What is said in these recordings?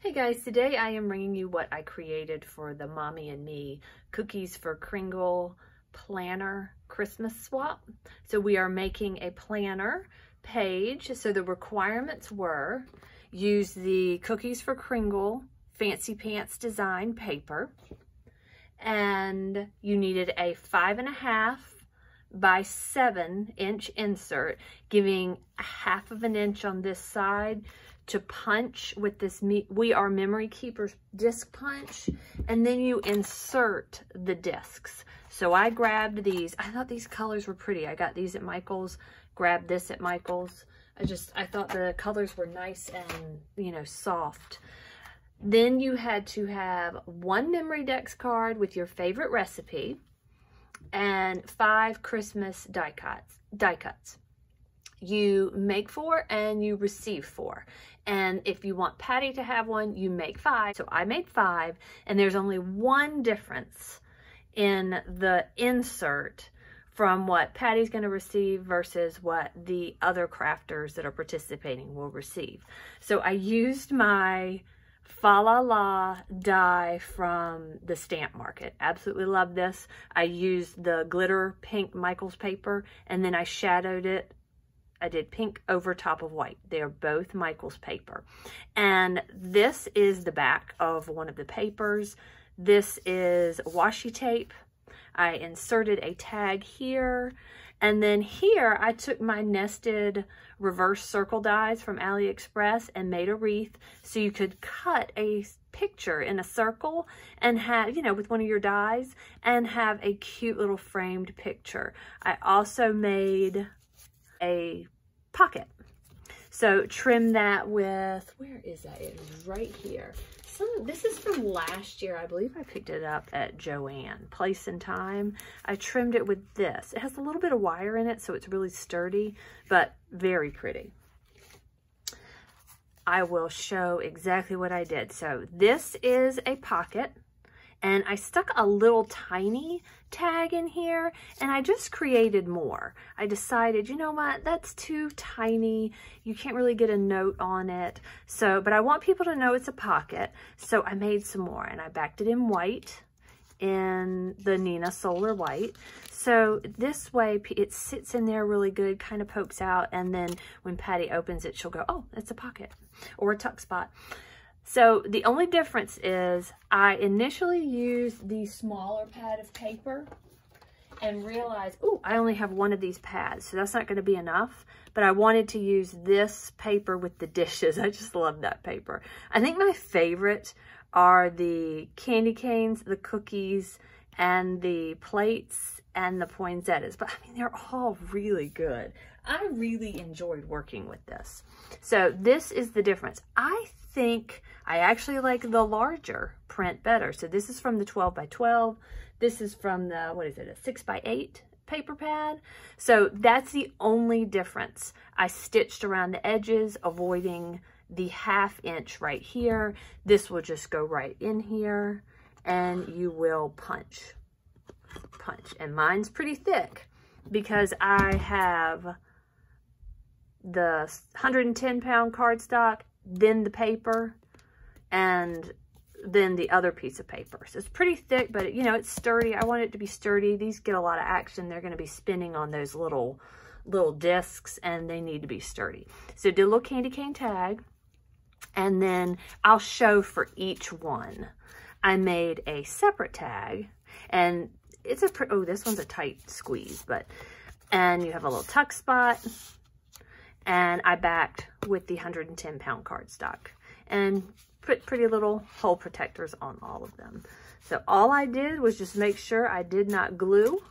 Hey guys, today I am bringing you what I created for the MommyNMe Cookies for Kringle planner Christmas swap. So we are making a planner page. So the requirements were use the Cookies for Kringle Fancy Pants design paper, and you needed a 5.5 by 7-inch insert, giving 1/2 of an inch on this side to punch with this We Are Memory Keepers disc punch, and then you insert the discs. So I grabbed these. I thought these colors were pretty. I got these at Michael's, grabbed this at Michael's. I thought the colors were nice and, you know, soft. Then you had to have 1 memory dex card with your favorite recipe and 5 Christmas die cuts. You make 4 and you receive 4. And if you want Patty to have one, you make 5. So I made 5, and there's only one difference in the insert from what Patty's going to receive versus what the other crafters that are participating will receive. So I used my Fa La La die from the stamp market. Absolutely love this. I used the glitter pink Michael's paper, and then I shadowed it. I did pink over top of white. They are both Michael's paper. And this is the back of one of the papers. This is washi tape. I inserted a tag here. And then here I took my nested reverse circle dies from AliExpress and made a wreath, so you could cut a picture in a circle and have, you know, with one of your dies, and have a cute little framed picture. I also made a pocket. So trim that with, where is that? It is right here. This is from last year. I believe I picked it up at Joann, Place and Time. I trimmed it with this. It has a little bit of wire in it, so it's really sturdy, but very pretty. I will show exactly what I did. So this is a pocket, and I stuck a little tiny tag in here, and I just created more. I decided, you know what, that's too tiny. You can't really get a note on it. So, but I want people to know it's a pocket. So I made some more, and I backed it in white, in the Nina Solar White. So this way it sits in there really good, kind of pokes out, and then when Patty opens it, she'll go, oh, it's a pocket or a tuck spot. So the only difference is I initially used the smaller pad of paper and realized, oh, I only have one of these pads, so that's not going to be enough. But I wanted to use this paper with the dishes. I just love that paper. I think my favorite are the candy canes, the cookies, and the plates and the poinsettias. But I mean, they're all really good. I really enjoyed working with this. So this is the difference. I think I actually like the larger print better. So this is from the 12 by 12. This is from the, what is it, a 6 by 8 paper pad. So that's the only difference. I stitched around the edges, avoiding the 1/2 inch right here. This will just go right in here, and you will punch. And mine's pretty thick because I have the 110-pound cardstock, then the paper, and then the other piece of paper. So it's pretty thick, but you know, it's sturdy. I want it to be sturdy. These get a lot of action. They're going to be spinning on those little discs, and they need to be sturdy. So did a little candy cane tag, and then I'll show for each one. I made a separate tag, and it's oh, this one's a tight squeeze, and you have a little tuck spot. And I backed with the 110-pound cardstock and put pretty little hole protectors on all of them. So all I did was just make sure I did not glue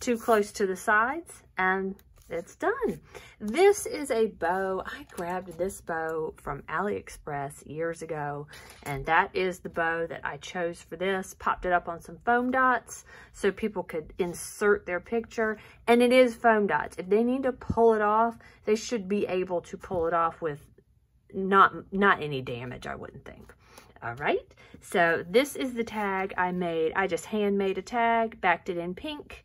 too close to the sides, and it's done. This is a bow. I grabbed this bow from AliExpress years ago, and that is the bow that I chose for this. Popped it up on some foam dots so people could insert their picture, and it is foam dots. If they need to pull it off, they should be able to pull it off with not any damage, I wouldn't think. All right, so this is the tag I made. I just handmade a tag, backed it in pink,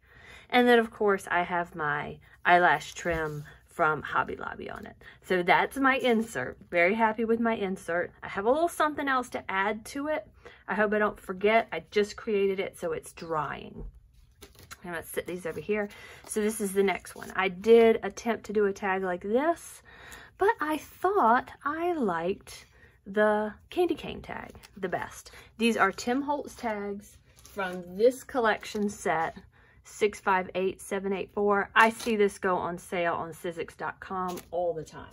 and then of course I have my eyelash trim from Hobby Lobby on it. So that's my insert. Very happy with my insert. I have a little something else to add to it. I hope I don't forget. I just created it so it's drying. I'm going to set these over here. So this is the next one. I did attempt to do a tag like this, but I thought I liked the candy cane tag the best. These are Tim Holtz tags from this collection set, 658784. I see this go on sale on Sizzix.com all the time,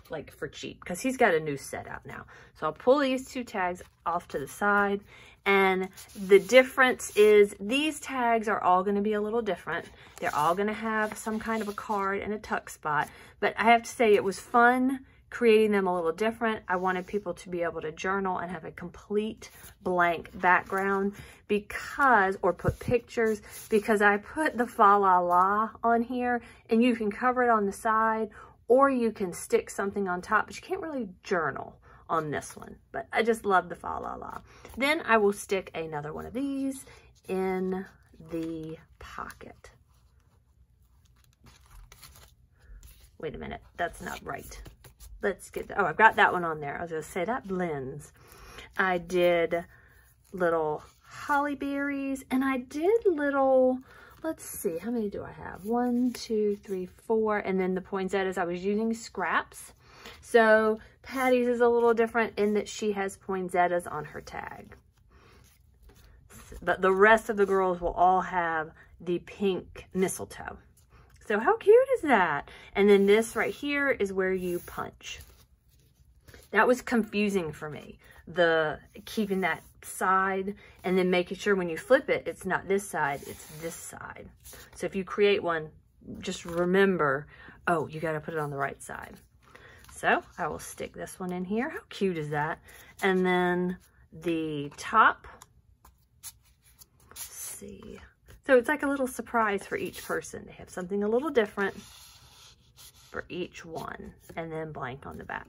like for cheap, because he's got a new set out now. So I'll pull these two tags off to the side, and the difference is these tags are all going to be a little different. They're all going to have some kind of a card and a tuck spot, but I have to say it was fun creating them a little different. I wanted people to be able to journal and have a complete blank background because, or put pictures, because I put the fa la la on here, and you can cover it on the side or you can stick something on top, but you can't really journal on this one. But I just love the fa la la. Then I will stick another one of these in the pocket. Wait a minute, that's not right. Let's get, oh, I've got that one on there. I was going to say that blends. I did little holly berries, and I did little, let's see, how many do I have? 1, 2, 3, 4, and then the poinsettias, I was using scraps. So Patty's is a little different in that she has poinsettias on her tag. But the rest of the girls will all have the pink mistletoe. So how cute is that? And then this right here is where you punch. That was confusing for me. Keeping that side and then making sure when you flip it, it's not this side, it's this side. So if you create one, just remember, oh, you got to put it on the right side. So I will stick this one in here. How cute is that? And then the top, let's see. So it's like a little surprise for each person. They have something a little different for each one, and then blank on the back.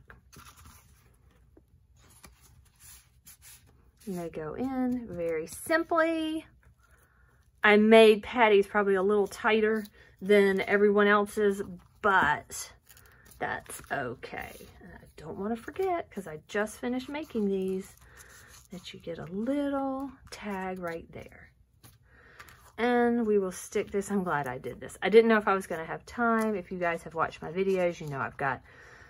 And they go in very simply. I made Patty's probably a little tighter than everyone else's, but that's okay. And I don't want to forget, because I just finished making these, that you get a little tag right there. And we will stick this. I'm glad I did this. I didn't know if I was going to have time. If you guys have watched my videos, you know I've got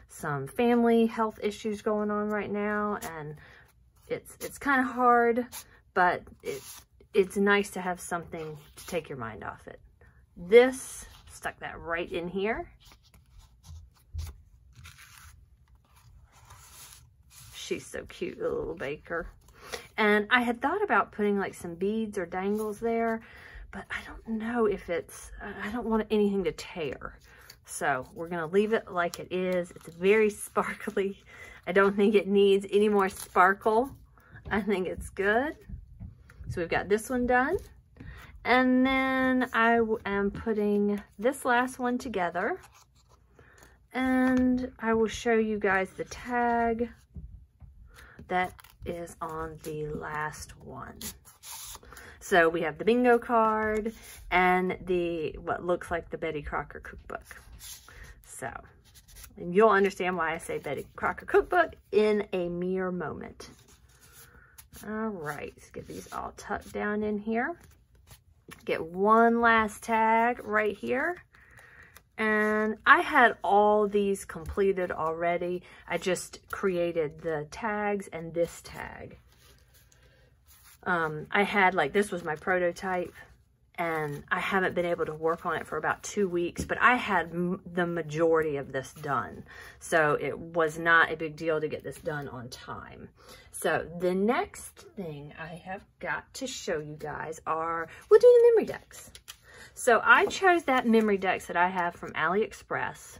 some family health issues going on right now, and it's kind of hard, but it's nice to have something to take your mind off it. This, stuck that right in here. She's so cute, the little baker. And I had thought about putting like some beads or dangles there, but I don't know if it's, I don't want anything to tear. So we're going to leave it like it is. It's very sparkly. I don't think it needs any more sparkle. I think it's good. So we've got this one done. And then I am putting this last one together. And I will show you guys the tag that is on the last one. So we have the bingo card and the what looks like the Betty Crocker cookbook. So, and you'll understand why I say Betty Crocker cookbook in a mere moment. All right, let's get these all tucked down in here. Get one last tag right here. And I had all these completed already. I just created the tags and this tag. I had, like, this was my prototype, and I haven't been able to work on it for about 2 weeks, but I had the majority of this done. So it was not a big deal to get this done on time. So the next thing I have got to show you guys are, we'll do the memory decks. So I chose that memory decks that I have from AliExpress.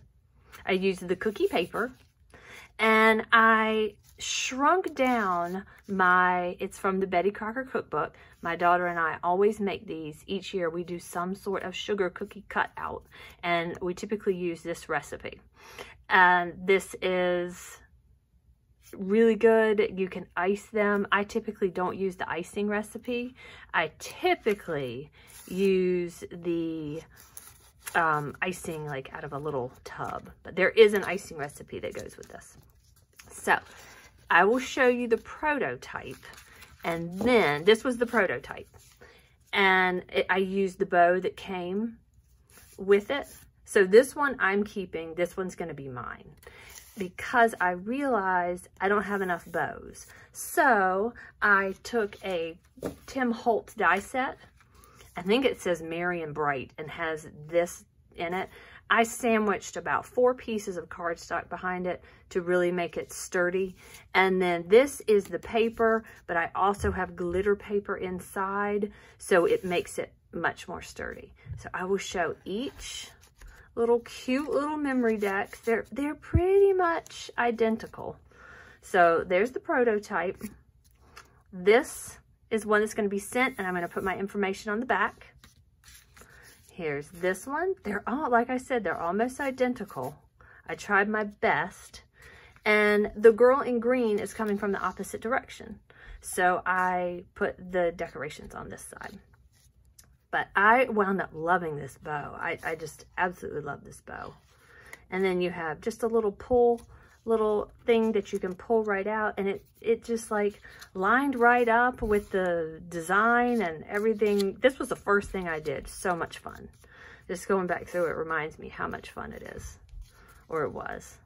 I used the cookie paper, and I shrunk down it's from the Betty Crocker cookbook. My daughter and I always make these. Each year we do some sort of sugar cookie cutout, and we typically use this recipe. And this is really good. You can ice them. I typically don't use the icing recipe. I typically use the icing like out of a little tub. But there is an icing recipe that goes with this. So I will show you the prototype. And then this was the prototype. And I used the bow that came with it. So this one I'm keeping. This one's going to be mine. Because I realized I don't have enough bows. So I took a Tim Holtz die set. I think it says Merry and Bright and has this in it. I sandwiched about 4 pieces of cardstock behind it to really make it sturdy. And then this is the paper, but I also have glitter paper inside, so it makes it much more sturdy. So I will show each little cute little memory decks. They're pretty much identical. So there's the prototype. This is one that's going to be sent, and I'm going to put my information on the back. Here's this one. They're all, like I said, they're almost identical. I tried my best. And the girl in green is coming from the opposite direction. So I put the decorations on this side. But I wound up loving this bow. I just absolutely love this bow. And then you have just a little thing that you can pull right out, and it just like lined right up with the design and everything. This was the first thing I did. So much fun. Just going back through it reminds me how much fun it is, or it was.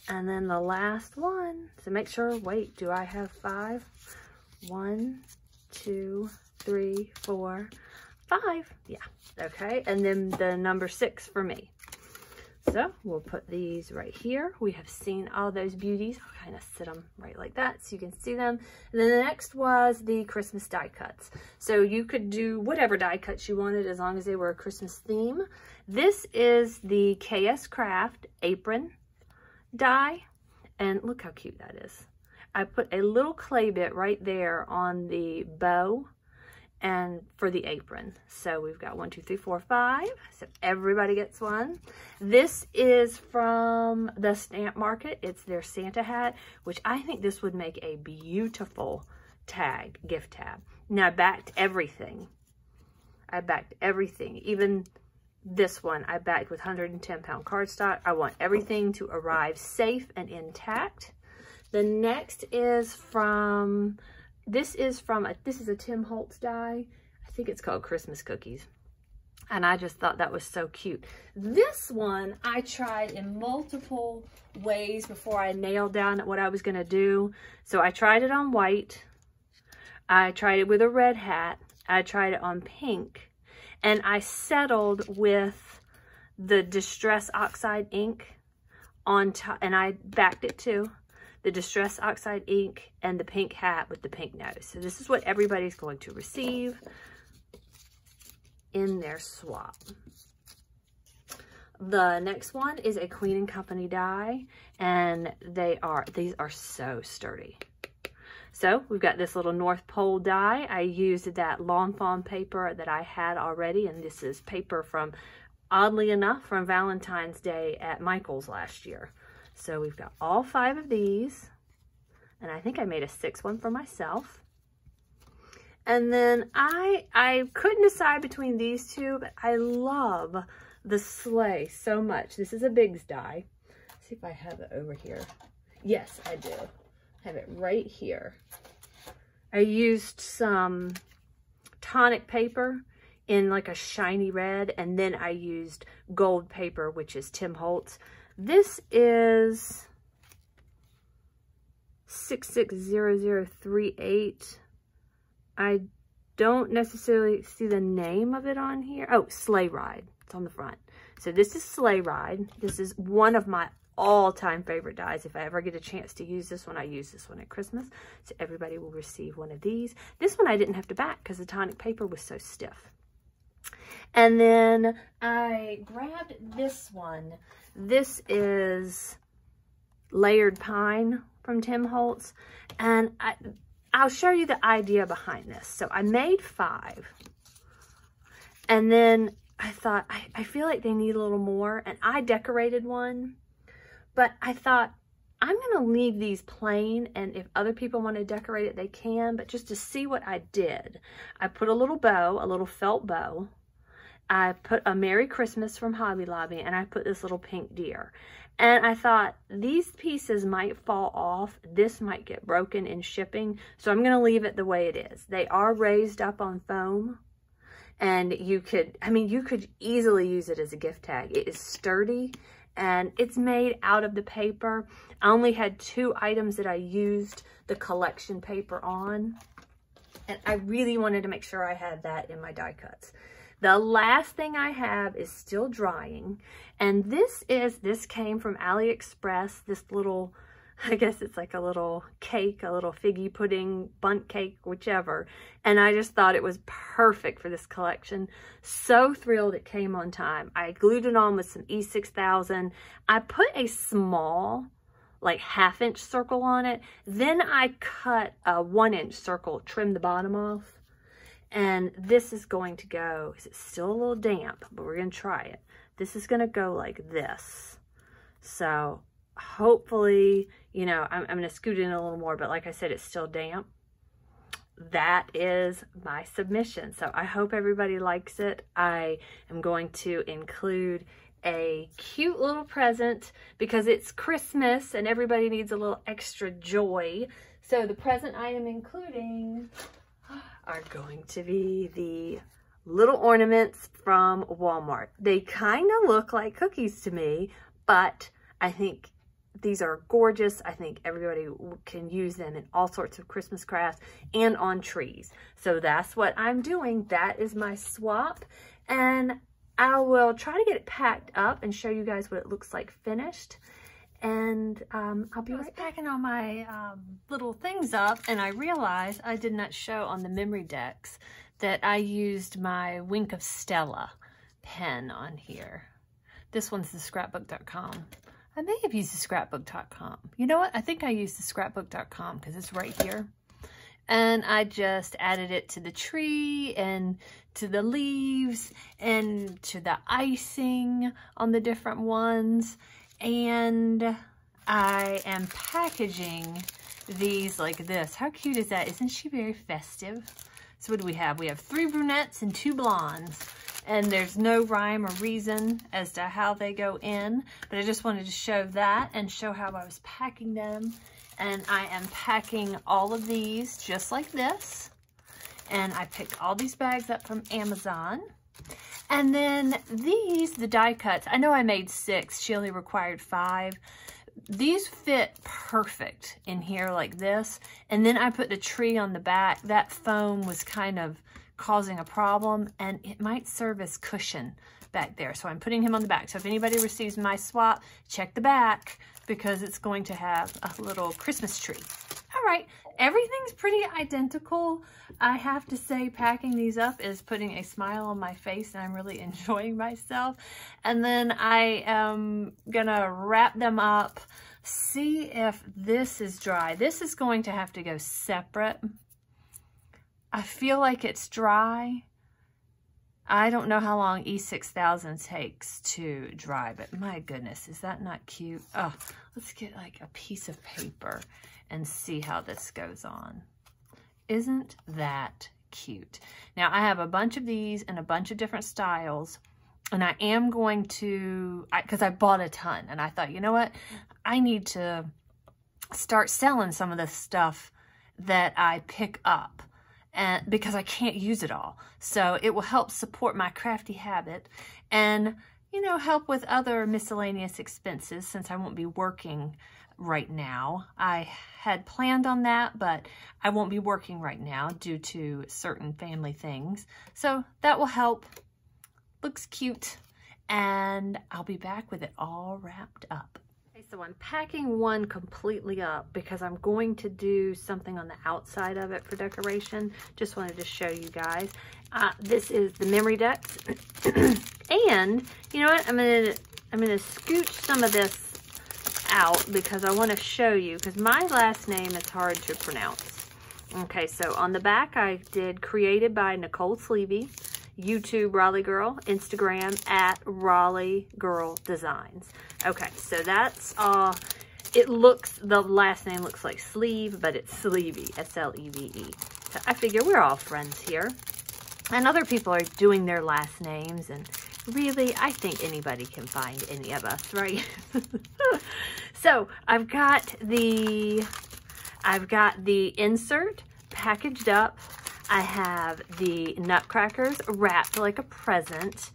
And then the last one, so make sure, wait, do I have 5? 1, 2, 3, 4, 5. Yeah, okay. And then the number 6 for me. So we'll put these right here. We have seen all those beauties. I'll kind of sit them right like that so you can see them. And then the next was the Christmas die cuts. So you could do whatever die cuts you wanted as long as they were a Christmas theme. This is the KS Craft apron die. And look how cute that is. I put a little clay bit right there on the bow and for the apron. So we've got 1, 2, 3, 4, 5. So everybody gets one. This is from the Stamp Market. It's their Santa hat, which I think this would make a beautiful tag, gift tab. Now I backed everything. I backed everything. Even this one I backed with 110-pound cardstock. I want everything to arrive safe and intact. The next is from... This is a Tim Holtz die. I think it's called Christmas Cookies. And I just thought that was so cute. This one I tried in multiple ways before I nailed down what I was going to do. So I tried it on white. I tried it with a red hat. I tried it on pink. And I settled with the Distress Oxide ink on top. And I backed it too. The Distress Oxide ink and the pink hat with the pink nose. So this is what everybody's going to receive in their swap. The next one is a Queen & Company die, and these are so sturdy. So we've got this little North Pole die. I used that Lawn Fawn paper that I had already, and this is paper from, oddly enough, from Valentine's Day at Michael's last year. So we've got all 5 of these, and I think I made a 6th one for myself. And then I couldn't decide between these 2, but I love the sleigh so much. This is a Biggs die. Let's see if I have it over here. Yes, I do. I have it right here. I used some tonic paper in like a shiny red, and then I used gold paper, which is Tim Holtz. This is 660038. I don't necessarily see the name of it on here. Oh, Sleigh Ride. It's on the front. So this is Sleigh Ride. This is one of my all-time favorite dies. If I ever get a chance to use this one, I use this one at Christmas. So everybody will receive one of these. This one I didn't have to back because the tonic paper was so stiff. And then I grabbed this one. This is Layered Pine from Tim Holtz. And I'll show you the idea behind this. So I made 5. And then I thought, I feel like they need a little more. And I decorated one. But I thought, I'm going to leave these plain. And if other people want to decorate it, they can. But just to see what I did, I put a little bow, a little felt bow. I put a Merry Christmas from Hobby Lobby, and I put this little pink deer. And I thought these pieces might fall off. This might get broken in shipping. So I'm going to leave it the way it is. They are raised up on foam. And you could, I mean, you could easily use it as a gift tag. It is sturdy and it's made out of the paper. I only had 2 items that I used the collection paper on. And I really wanted to make sure I had that in my die cuts. The last thing I have is still drying. And this came from AliExpress, this little, I guess it's like a little cake, a little figgy pudding, bundt cake, whichever. And I just thought it was perfect for this collection. So thrilled it came on time. I glued it on with some E6000. I put a small, like 1/2-inch circle on it. Then I cut a 1-inch circle, trimmed the bottom off. And this is going to go, it's still a little damp, but we're going to try it. This is going to go like this. So hopefully, you know, I'm going to scoot in a little more, but like I said, it's still damp. That is my submission. So I hope everybody likes it. I am going to include a cute little present because it's Christmas and everybody needs a little extra joy. So the present item including are going to be the little ornaments from Walmart. They kind of look like cookies to me, but I think these are gorgeous. I think everybody can use them in all sorts of Christmas crafts and on trees. So that's what I'm doing. That is my swap. And I will try to get it packed up and show you guys what it looks like finished. And I'll be right back. Packing all my little things up, and I realized I did not show on the memory decks that I used my Wink of Stella pen on here. This one's the scrapbook.com. I may have used the scrapbook.com. You know what? I think I used the scrapbook.com because it's right here. And I just added it to the tree and to the leaves and to the icing on the different ones. And I am packaging these like this. How cute is that? Isn't she very festive? So what do we have? We have 3 brunettes and 2 blondes. And there's no rhyme or reason as to how they go in. But I just wanted to show that and show how I was packing them. And I am packing all of these just like this. And I picked all these bags up from Amazon. And then these, the die cuts, I know I made 6. She only required 5. These fit perfect in here like this. And then I put the tree on the back. That foam was kind of causing a problem, and it might serve as cushion back there. So I'm putting him on the back. So if anybody receives my swap, check the back because it's going to have a little Christmas tree. All right, everything's pretty identical. I have to say packing these up is putting a smile on my face and I'm really enjoying myself. And then I am gonna wrap them up, see if this is dry. This is going to have to go separate. I feel like it's dry. I don't know how long E6000 takes to dry, but my goodness, is that not cute? Oh, let's get like a piece of paper and see how this goes on. Isn't that cute? Now I have a bunch of these and a bunch of different styles, and I am going to, because I bought a ton and I thought, you know what? I need to start selling some of the stuff that I pick up. And because I can't use it all. So it will help support my crafty habit and, you know, help with other miscellaneous expenses since I won't be working right now. I had planned on that, but I won't be working right now due to certain family things. So that will help. Looks cute. And I'll be back with it all wrapped up. So I'm packing one completely up because I'm going to do something on the outside of it for decoration. Just wanted to show you guys. This is the memory decks. And you know what? I'm gonna scooch some of this out because I want to show you, because my last name is hard to pronounce. Okay, so on the back I did created by Nicole Sleevey, YouTube Raleigh Girl, Instagram at Raleigh Girl Designs. Okay, so that's it looks, the last name looks like sleeve, but it's Sleevey, S-L-E-V-E. So I figure we're all friends here. And other people are doing their last names, and really, I think anybody can find any of us, right? So I've got the insert packaged up. I have the nutcrackers wrapped like a present.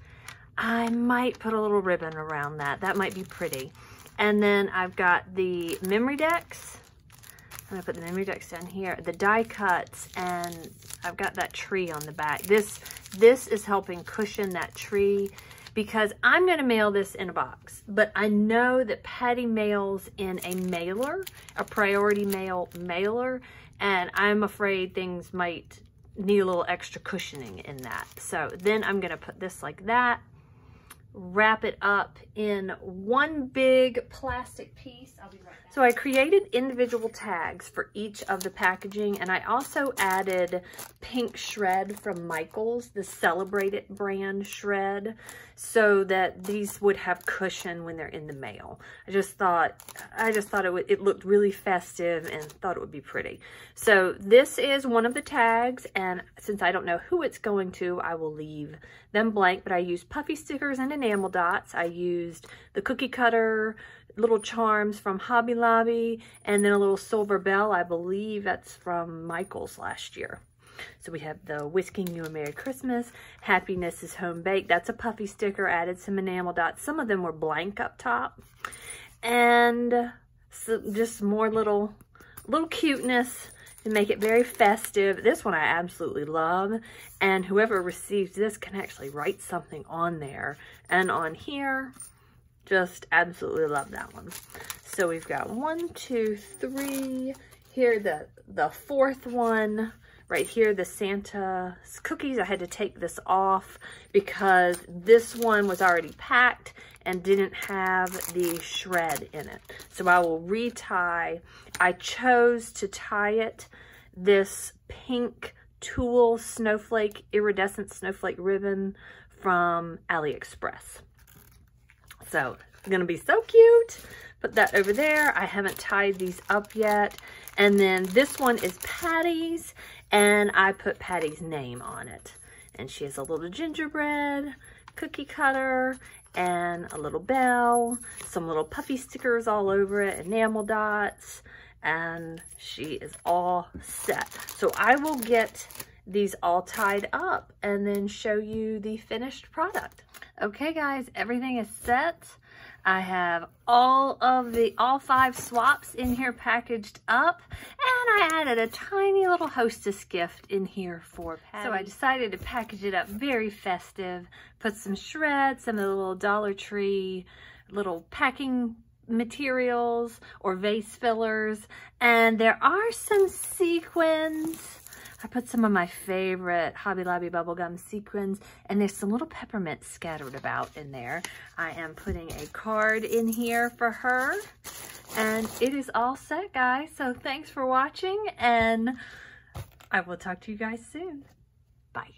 I might put a little ribbon around that. That might be pretty. And then I've got the memory decks. I'm gonna put the memory decks down here, the die cuts, and I've got that tree on the back. This is helping cushion that tree, because I'm gonna mail this in a box, but I know that Patty mails in a mailer, a priority mail mailer, and I'm afraid things might need a little extra cushioning in that. So then I'm gonna put this like that, wrap it up in one big plastic piece. I'll be right back. So I created individual tags for each of the packaging, and I also added pink shred from Michaels, the Celebrate It brand shred, so that these would have cushion when they're in the mail. I just thought it looked really festive and thought it would be pretty. So this is one of the tags, and since I don't know who it's going to, I will leave them blank, but I used puffy stickers and enamel dots. I used the cookie cutter little charms from Hobby Lobby, and then a little silver bell. I believe that's from Michaels last year. So we have the Whisking You a Merry Christmas, Happiness is Home Baked. That's a puffy sticker, added some enamel dots. Some of them were blank up top. And so just more little cuteness to make it very festive. This one I absolutely love. And whoever receives this can actually write something on there. And on here, just absolutely love that one. So we've got 1, 2, 3. Here, the fourth one. Right here, the Santa's cookies. I had to take this off because this one was already packed and didn't have the shred in it. So I will retie. I chose to tie it this pink tulle snowflake, iridescent snowflake ribbon from AliExpress. So it's gonna be so cute. Put that over there. I haven't tied these up yet. And then this one is Patty's, and I put Patty's name on it. And she has a little gingerbread cookie cutter and a little bell, some little puffy stickers all over it, enamel dots, and she is all set. So I will get these all tied up and then show you the finished product. Okay guys, everything is set. I have all 5 swaps in here packaged up, and I added a tiny little hostess gift in here for Patty. So I decided to package it up very festive, put some shreds, some of the little Dollar Tree little packing materials or vase fillers, and there are some sequins. I put some of my favorite Hobby Lobby bubblegum sequins, and there's some little peppermint scattered about in there. I am putting a card in here for her, and it is all set, guys. So thanks for watching, and I will talk to you guys soon. Bye.